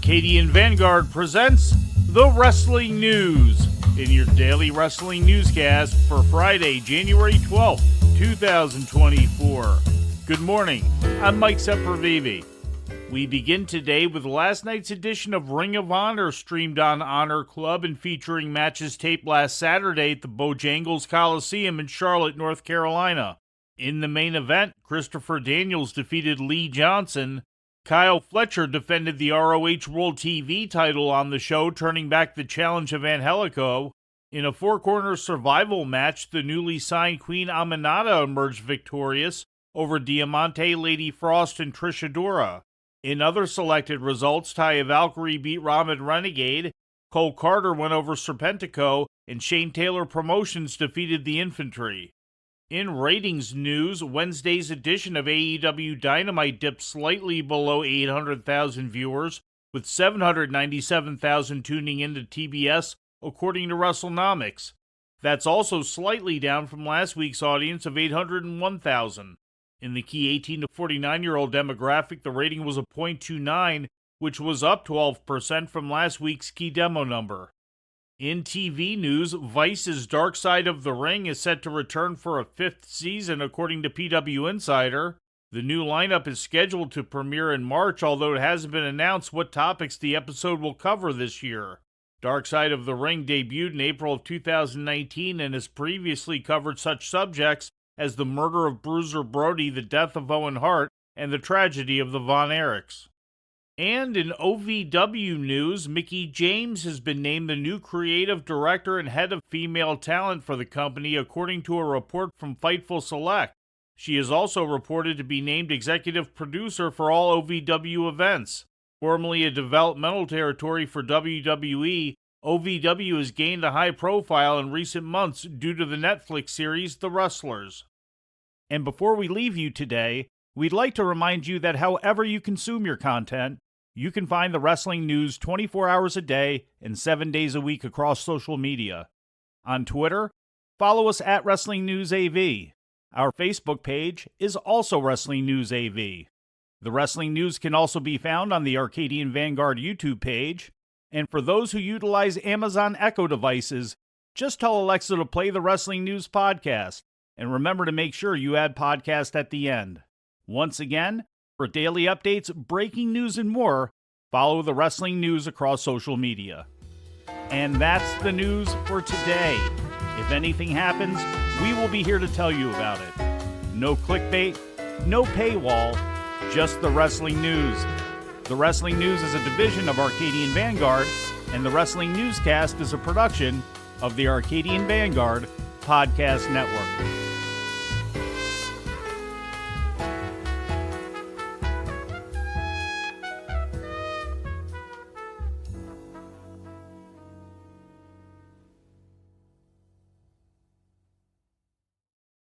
Arcadian Vanguard presents The Wrestling News in your daily wrestling newscast for Friday, January 12th, 2024. Good morning, I'm Mike Sempervive. We begin today with last night's edition of Ring of Honor streamed on Honor Club and featuring matches taped last Saturday at the Bojangles Coliseum in Charlotte, North Carolina. In the main event, Christopher Daniels defeated Lee Johnson. Kyle Fletcher defended the ROH World TV title on the show, turning back the challenge of Angelico. In a four-corner survival match, the newly signed Queen Aminata emerged victorious over Diamante, Lady Frost, and Trish Adora. In other selected results, Taya Valkyrie beat Ramen Renegade, Cole Carter went over Serpentico, and Shane Taylor Promotions defeated the Infantry. In ratings news, Wednesday's edition of AEW Dynamite dipped slightly below 800,000 viewers, with 797,000 tuning into TBS, according to WrestleNomics. That's also slightly down from last week's audience of 801,000. In the key 18 to 49-year-old demographic, the rating was a .29, which was up 12% from last week's key demo number. In TV news, Vice's Dark Side of the Ring is set to return for a fifth season, according to PW Insider. The new lineup is scheduled to premiere in March, although it hasn't been announced what topics the episode will cover this year. Dark Side of the Ring debuted in April of 2019 and has previously covered such subjects as the murder of Bruiser Brody, the death of Owen Hart, and the tragedy of the Von Erichs. And in OVW news, Mickie James has been named the new creative director and head of female talent for the company, according to a report from Fightful Select. She is also reported to be named executive producer for all OVW events. Formerly a developmental territory for WWE, OVW has gained a high profile in recent months due to the Netflix series The Wrestlers. And before we leave you today, we'd like to remind you that however you consume your content, you can find the wrestling news 24 hours a day and 7 days a week across social media. On Twitter, follow us at Wrestling News AV. Our Facebook page is also Wrestling News AV. The Wrestling News can also be found on the Arcadian Vanguard YouTube page. And for those who utilize Amazon Echo devices, just tell Alexa to play the Wrestling News podcast. And remember to make sure you add podcast at the end. Once again, for daily updates, breaking news, and more, follow the Wrestling News across social media. And that's the news for today. If anything happens, we will be here to tell you about it. No clickbait, no paywall, just the Wrestling News. The Wrestling News is a division of Arcadian Vanguard, and the Wrestling Newscast is a production of the Arcadian Vanguard Podcast Network.